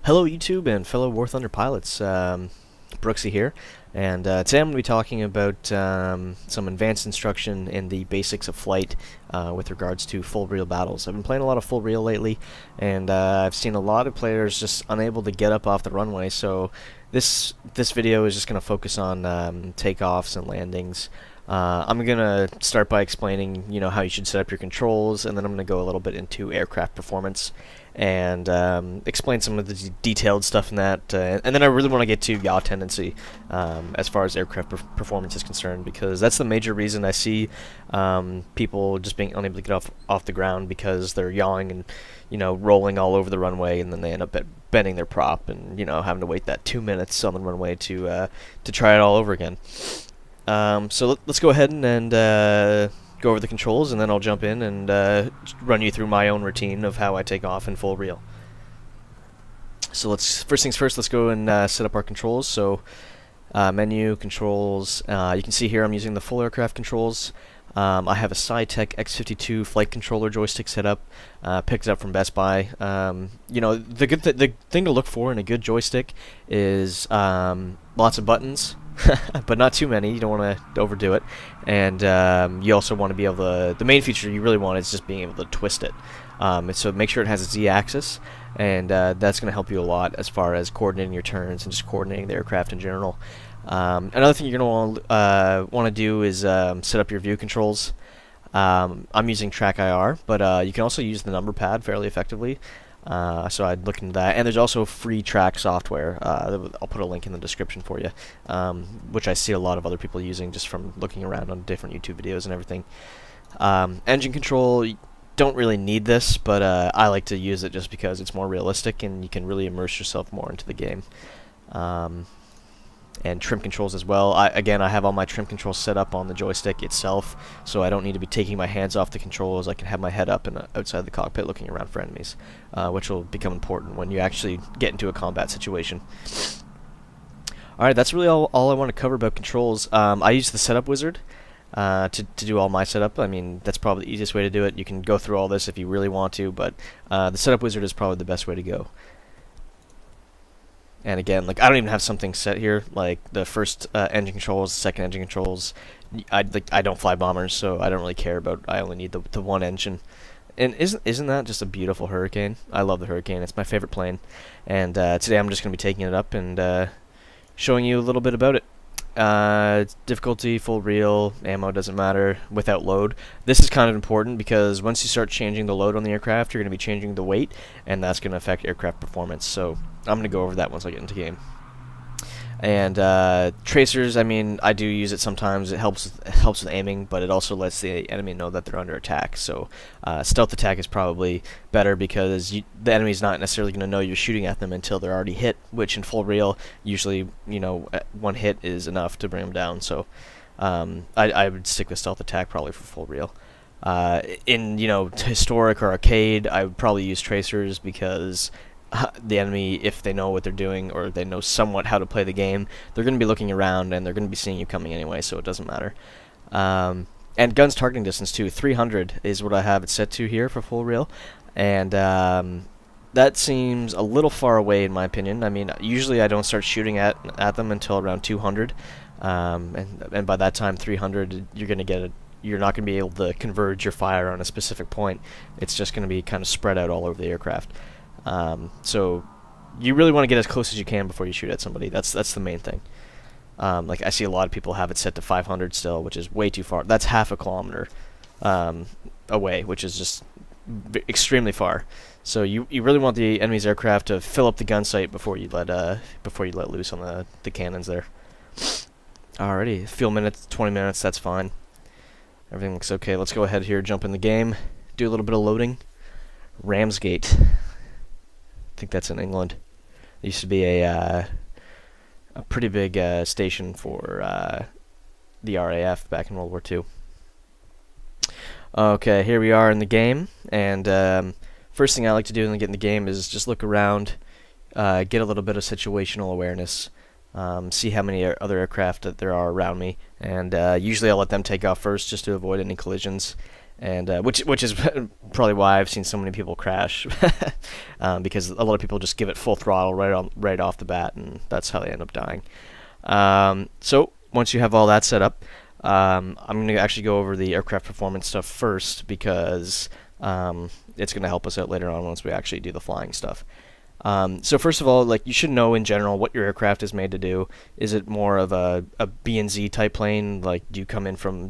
Hello YouTube and fellow War Thunder pilots, Brooksy here, and today I'm going to be talking about some advanced instruction in the basics of flight with regards to full reel battles. I've been playing a lot of full reel lately, and I've seen a lot of players just unable to get up off the runway, so this video is just going to focus on takeoffs and landings. I'm going to start by explaining, how you should set up your controls, and then I'm going to go a little bit into aircraft performance and explain some of the detailed stuff in that. And then I really want to get to yaw tendency as far as aircraft performance is concerned, because that's the major reason I see people just being unable to get off the ground because they're yawing and rolling all over the runway, and then they end up bending their prop and having to wait that 2 minutes on the runway to try it all over again. So let's go ahead and go over the controls, and then I'll jump in and run you through my own routine of how I take off in full reel. So first things first, let's go and set up our controls. So menu, controls, you can see here I'm using the full aircraft controls. I have a SciTech X52 flight controller joystick set up, picked it up from Best Buy. The thing to look for in a good joystick is lots of buttons, but not too many. You don't want to overdo it, and you also want to be able to. The main feature you really want is just being able to twist it. So make sure it has a Z-axis, and that's going to help you a lot as far as coordinating your turns and just coordinating the aircraft in general. Another thing you're going to want to do is set up your view controls. I'm using Track IR, but you can also use the number pad fairly effectively. So I'd look into that. And there's also Freetrack software. I'll put a link in the description for you, which I see a lot of other people using just from looking around on different YouTube videos and everything. Engine control, you don't really need this, but I like to use it just because it's more realistic and you can really immerse yourself more into the game. And trim controls as well. Again, I have all my trim controls set up on the joystick itself, so I don't need to be taking my hands off the controls. I can have my head up and outside the cockpit looking around for enemies, which will become important when you actually get into a combat situation. Alright, that's really all I want to cover about controls. I use the setup wizard to do all my setup. I mean, that's probably the easiest way to do it. You can go through all this if you really want to, but the setup wizard is probably the best way to go. And again, I don't even have something set here, like the first engine controls, the second engine controls. I don't fly bombers, so I don't really care about. I only need the one engine. And isn't that just a beautiful Hurricane? I love the Hurricane. It's my favorite plane. And today I'm just going to be taking it up and showing you a little bit about it. Difficulty, full reel, ammo doesn't matter, without load. This is kind of important because once you start changing the load on the aircraft, you're going to be changing the weight, and that's going to affect aircraft performance. So I'm going to go over that once I get into game. And tracers, I mean, I do use it sometimes. It helps with aiming, but it also lets the enemy know that they're under attack. So stealth attack is probably better because the enemy's not necessarily going to know you're shooting at them until they're already hit, which in full reel, usually, one hit is enough to bring them down. So I would stick with stealth attack probably for full reel. In, historic or arcade, I would probably use tracers because the enemy, if they know what they're doing or they know somewhat how to play the game, they're going to be looking around and they're going to be seeing you coming anyway, so it doesn't matter. And guns targeting distance too, 300 is what I have it set to here for full reel, and that seems a little far away in my opinion. I mean, usually I don't start shooting at them until around 200, and by that time 300 you're not going to be able to converge your fire on a specific point. It's just going to be kind of spread out all over the aircraft. So you really want to get as close as you can before you shoot at somebody. That's the main thing. I see a lot of people have it set to 500 still, which is way too far. That's half a kilometer away, which is just extremely far. So you really want the enemy's aircraft to fill up the gun sight before you let loose on the cannons there. Alrighty, fuel minutes, 20 minutes. That's fine. Everything looks okay. Let's go ahead here, jump in the game, do a little bit of loading. Ramsgate. I think that's in England. It used to be a pretty big station for the RAF back in World War II. Okay, here we are in the game, and first thing I like to do when I get in the game is just look around, get a little bit of situational awareness, see how many other aircraft that there are around me, and usually I'll let them take off first just to avoid any collisions. and which is probably why I've seen so many people crash, because a lot of people just give it full throttle right off the bat, and that's how they end up dying. So once you have all that set up, I'm going to actually go over the aircraft performance stuff first, because it's going to help us out later on once we actually do the flying stuff. So first of all, like, you should know in general what your aircraft is made to do. Is it more of a B and Z type plane? Like, do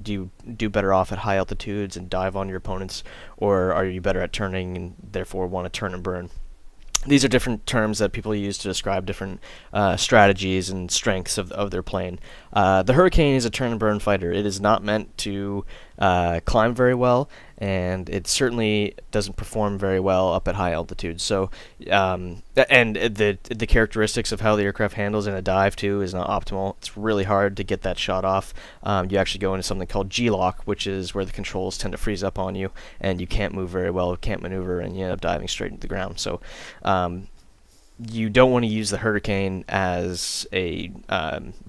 you do better off at high altitudes and dive on your opponents, or are you better at turning and therefore want to turn and burn? These are different terms that people use to describe different strategies and strengths of their plane. The Hurricane is a turn and burn fighter. It is not meant to climb very well, and it certainly doesn't perform very well up at high altitudes. So, and the characteristics of how the aircraft handles in a dive too is not optimal. It's really hard to get that shot off. You actually go into something called G-lock, which is where the controls tend to freeze up on you, and you can't move very well, can't maneuver, and you end up diving straight into the ground. So, you don't want to use the Hurricane as a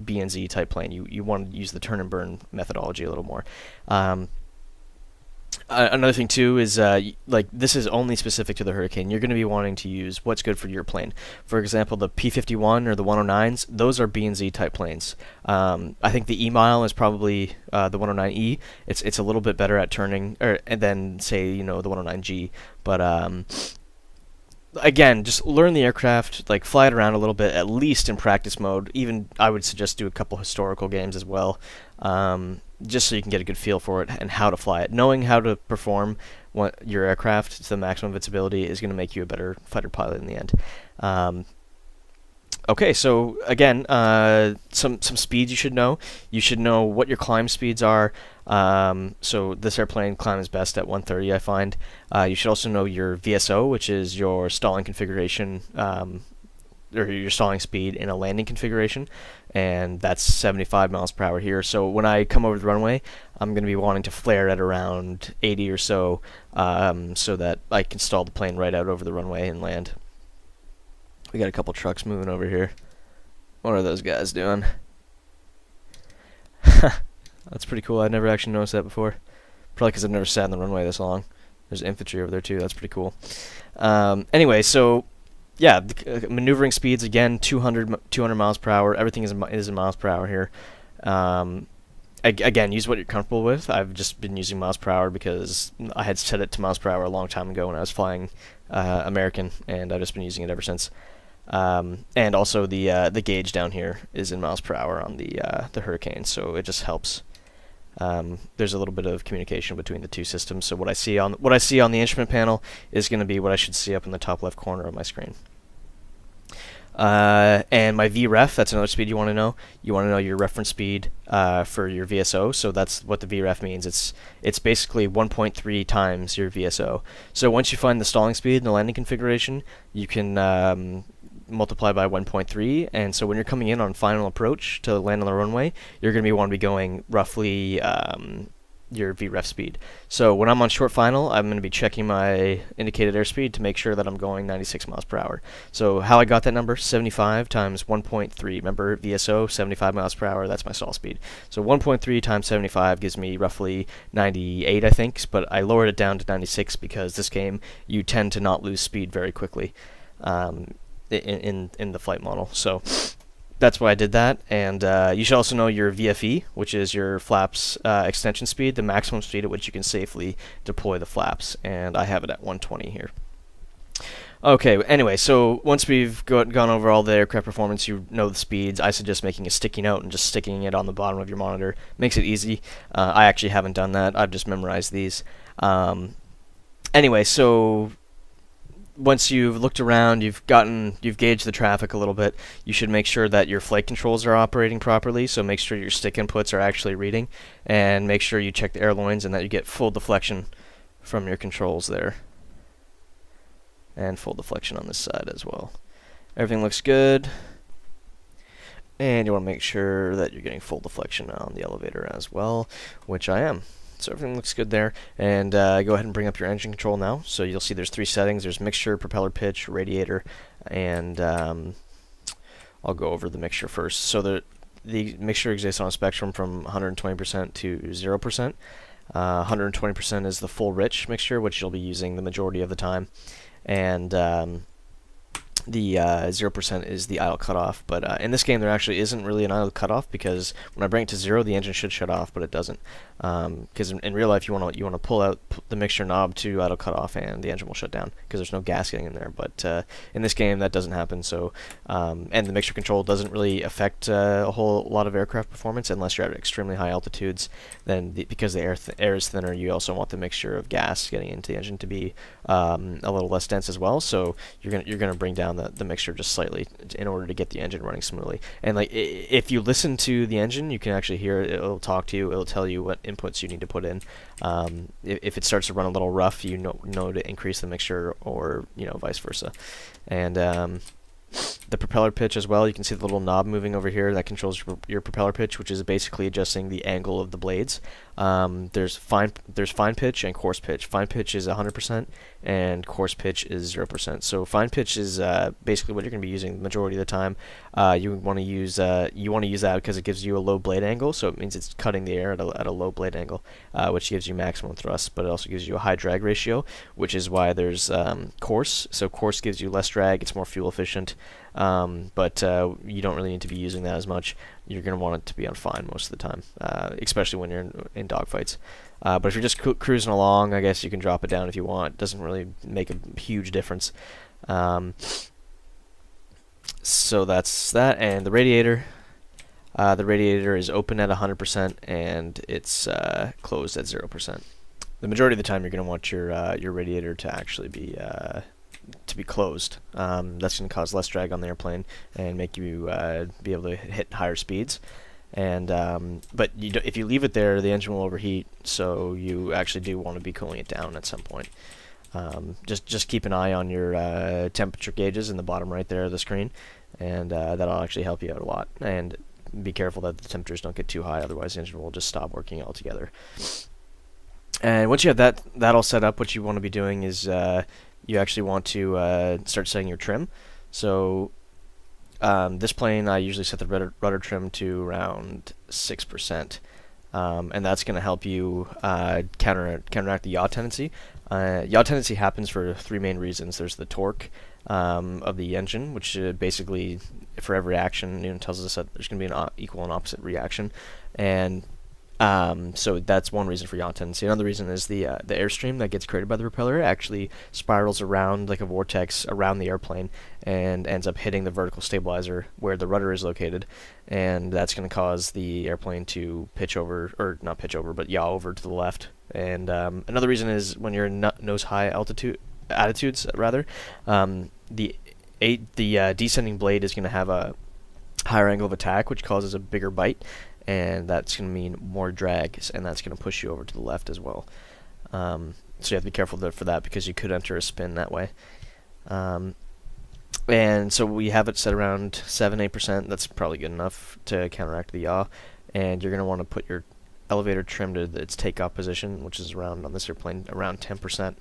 B and Z type plane. You want to use the turn and burn methodology a little more. Another thing too is like, this is only specific to the Hurricane. You're going to be wanting to use what's good for your plane. For example, the P-51 or the 109s, those are B and Z type planes. I think the E-mile is probably the 109E. It's a little bit better at turning, and then say the 109G, but again, just learn the aircraft, like, fly it around a little bit, at least in practice mode. Even I would suggest do a couple historical games as well, just so you can get a good feel for it and how to fly it. Knowing how to perform your aircraft to the maximum of its ability is going to make you a better fighter pilot in the end. Okay, so again, some speeds you should know. You should know what your climb speeds are. So this airplane climbs best at 130, I find. You should also know your VSO, which is your stalling configuration, or your stalling speed in a landing configuration, and that's 75 miles per hour here. So when I come over the runway, I'm going to be wanting to flare at around 80 or so, so that I can stall the plane right out over the runway and land. We got a couple trucks moving over here. What are those guys doing? That's pretty cool. I never actually noticed that before. Probably because I've never sat in the runway this long. There's infantry over there too. That's pretty cool. Anyway, so yeah, the maneuvering speeds, again, 200 miles per hour. Everything is in miles per hour here. Again, use what you're comfortable with. I've just been using miles per hour because I had set it to miles per hour a long time ago when I was flying American, and I've just been using it ever since. And also the gauge down here is in miles per hour on the Hurricane, so it just helps. There's a little bit of communication between the two systems, so what I see on the instrument panel is going to be what I should see up in the top left corner of my screen. And my VREF, that's another speed you want to know. You want to know your reference speed for your VSO, so that's what the VREF means. It's basically 1.3 times your VSO. So once you find the stalling speed in the landing configuration, you can multiply by 1.3, and so when you're coming in on final approach to land on the runway, you're going to want to be going roughly your VREF speed. So when I'm on short final, I'm going to be checking my indicated airspeed to make sure that I'm going 96 miles per hour. So how I got that number, 75 times 1.3. Remember, VSO, 75 miles per hour, that's my stall speed. So 1.3 times 75 gives me roughly 98, I think, but I lowered it down to 96 because this game, you tend to not lose speed very quickly in the flight model. So that's why I did that. And you should also know your VFE, which is your flaps extension speed, the maximum speed at which you can safely deploy the flaps, and I have it at 120 here. Okay, anyway, so once we've gone over all the aircraft performance, you know the speeds. I suggest making a sticky note and just sticking it on the bottom of your monitor. Makes it easy. I actually haven't done that. I've just memorized these. Anyway, so once you've looked around, you've gauged the traffic a little bit, you should make sure that your flight controls are operating properly, so make sure your stick inputs are actually reading, and make sure you check the air loins and that you get full deflection from your controls there. And full deflection on this side as well. Everything looks good. And you want to make sure that you're getting full deflection on the elevator as well, which I am. So everything looks good there, and go ahead and bring up your engine control now. So you'll see there's 3 settings. There's mixture, propeller pitch, radiator, and I'll go over the mixture first. So the mixture exists on a spectrum from 120% to 0%. 120% is the full rich mixture, which you'll be using the majority of the time, and the 0% is the idle cutoff. But in this game, there actually isn't really an idle cutoff, because when I bring it to 0, the engine should shut off, but it doesn't. Because in real life, you want to pull out the mixture knob to idle cutoff, and the engine will shut down because there's no gas getting in there. But in this game, that doesn't happen. So and the mixture control doesn't really affect a whole lot of aircraft performance unless you're at extremely high altitudes. Then because the air is thinner, you also want the mixture of gas getting into the engine to be a little less dense as well. So you're gonna bring down the mixture just slightly in order to get the engine running smoothly. And like if you listen to the engine, you can actually hear it. It'll talk to you. It'll tell you what inputs you need to put in. If it starts to run a little rough, you know to increase the mixture, or vice versa. And the propeller pitch as well, you can see the little knob moving over here that controls your propeller pitch, which is basically adjusting the angle of the blades. There's fine pitch and coarse pitch. Fine pitch is 100% and coarse pitch is 0%. So fine pitch is basically what you're going to be using the majority of the time. You want to use that because it gives you a low blade angle, so it means it's cutting the air at a low blade angle, which gives you maximum thrust, but it also gives you a high drag ratio, which is why there's coarse. So coarse gives you less drag, it's more fuel efficient, but you don't really need to be using that as much. You're going to want it to be on fine most of the time, especially when you're in dogfights. But if you're just cruising along, I guess you can drop it down if you want. It doesn't really make a huge difference. So that's that. And the radiator. The radiator is open at 100% and it's closed at 0%. The majority of the time, you're going to want your radiator to actually be closed. That's going to cause less drag on the airplane and make you be able to hit higher speeds. And but if you leave it there, the engine will overheat. So you actually do want to be cooling it down at some point. Just keep an eye on your temperature gauges in the bottom right there of the screen, and that'll actually help you out a lot. And be careful that the temperatures don't get too high, otherwise the engine will just stop working altogether. And once you have that all set up, what you want to be doing is you actually want to start setting your trim. So this plane, I usually set the rudder trim to around 6%, and that's going to help you counteract the yaw tendency. Yaw tendency happens for three main reasons. There's the torque of the engine, which basically, for every action, tells us that there's going to be an equal and opposite reaction, and so that's one reason for yaw tendency. Another reason is the airstream that gets created by the propeller actually spirals around like a vortex around the airplane and ends up hitting the vertical stabilizer where the rudder is located, and that's going to cause the airplane to pitch over, or not pitch over, but yaw over to the left. And another reason is when you're in nose high attitudes, the descending blade is going to have a higher angle of attack, which causes a bigger bite, and that's going to mean more drag, and that's going to push you over to the left as well. So you have to be careful for that, because you could enter a spin that way. And so we have it set around 7-8%. That's probably good enough to counteract the yaw. And you're going to want to put your elevator trim to its takeoff position, which is around, on this airplane, around 10%.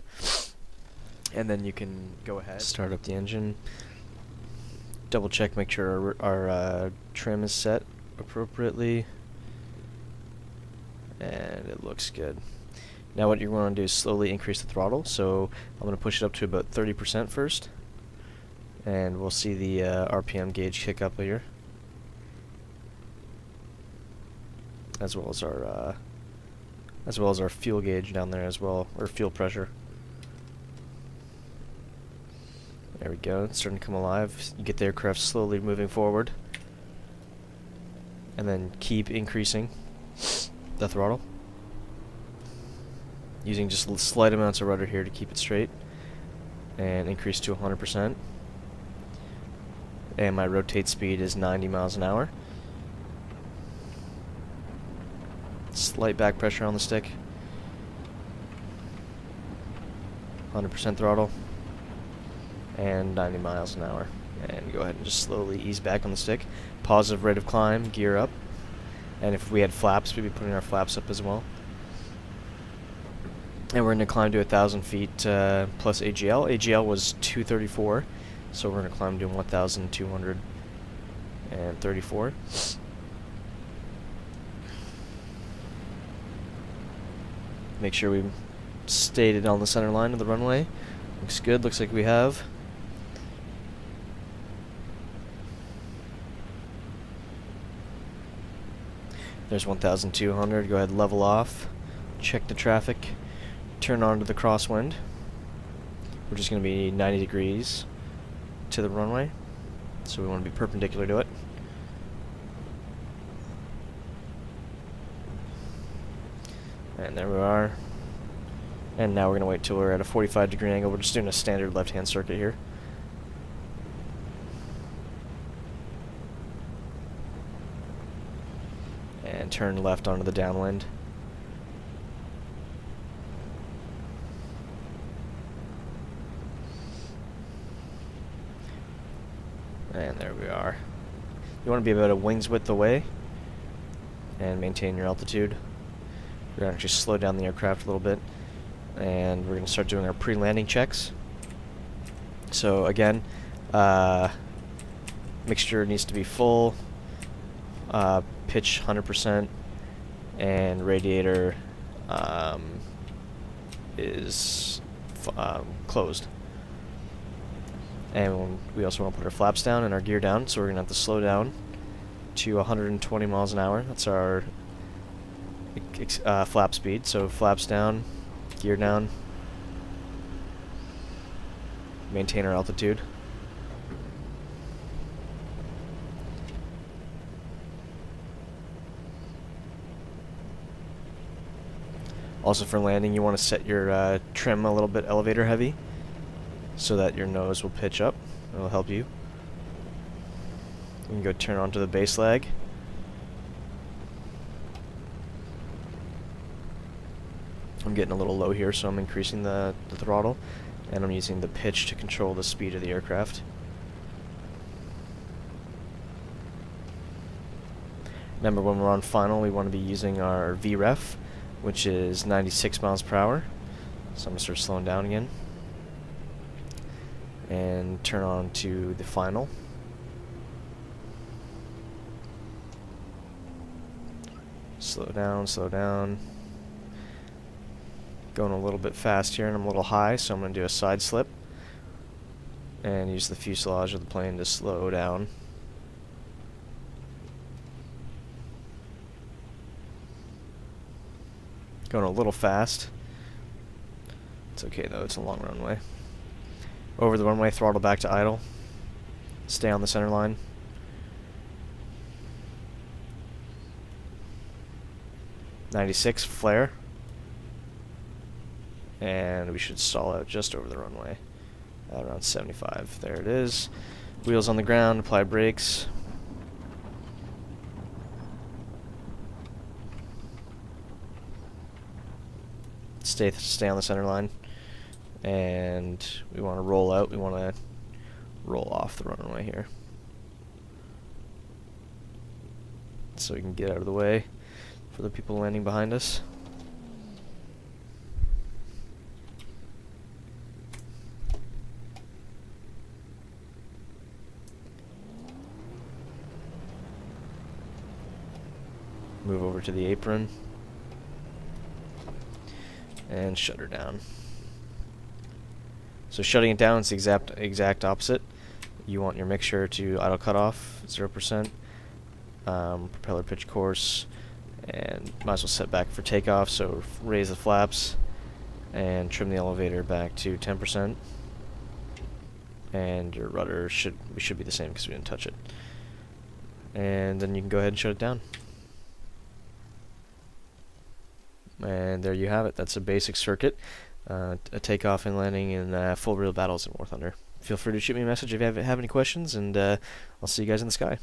And then you can go ahead, start up the engine, double check, make sure our trim is set appropriately, and it looks good. Now what you're going to do is slowly increase the throttle. So I'm going to push it up to about 30% first, and we'll see the RPM gauge kick up here, as well as our fuel gauge down there as well, or fuel pressure. There we go, it's starting to come alive. You get the aircraft slowly moving forward, and then keep increasing the throttle, using just slight amounts of rudder here to keep it straight, and increase to 100%. And my rotate speed is 90 miles an hour. Slight back pressure on the stick. 100% throttle. And 90 miles an hour. And go ahead and just slowly ease back on the stick. Positive rate of climb, gear up. And if we had flaps, we'd be putting our flaps up as well. And we're going to climb to 1,000 feet plus AGL. AGL was 234, so we're going to climb to 1,234. make sure we stayed on the center line of the runway. Looks good, looks like we have. There's 1,200, go ahead and level off, check the traffic, turn on to the crosswind, which is going to be 90 degrees to the runway, so we want to be perpendicular to it. And there we are. And now we're going to wait till we're at a 45-degree angle. We're just doing a standard left-hand circuit here. And turn left onto the downwind. And there we are. You want to be about a wing's width away and maintain your altitude. We're going to actually slow down the aircraft a little bit, and we're going to start doing our pre-landing checks. So again, mixture needs to be full, pitch 100%, and radiator is closed. And we also want to put our flaps down and our gear down, so we're going to have to slow down to 120 miles an hour. That's our flap speed. So flaps down, gear down, maintain our altitude. Also for landing, you want to set your trim a little bit elevator heavy so that your nose will pitch up. It'll help you. You can go turn onto the base lag. I'm getting a little low here, so I'm increasing the throttle, and I'm using the pitch to control the speed of the aircraft. Remember, when we're on final, we want to be using our VREF, which is 96 miles per hour. So I'm going to start slowing down again and turn on to the final. Slow down, slow down. Going a little bit fast here, and I'm a little high, so I'm going to do a side slip and use the fuselage of the plane to slow down. Going a little fast. It's okay though, it's a long runway. Over the runway, throttle back to idle. Stay on the center line. .96 flare. And we should stall out just over the runway at around 75. There it is. Wheels on the ground, apply brakes. Stay on the center line. And we want to roll out. We want to roll off the runway here, so we can get out of the way for the people landing behind us. Move over to the apron and shut her down. So shutting it down is the exact opposite. You want your mixture to idle cutoff 0%, propeller pitch course, and might as well set back for takeoff. So raise the flaps and trim the elevator back to 10%, and your rudder should be the same because we didn't touch it. And then you can go ahead and shut it down. And there you have it. That's a basic circuit, a takeoff and landing in full real battles in War Thunder. Feel free to shoot me a message if you have any questions, and I'll see you guys in the sky.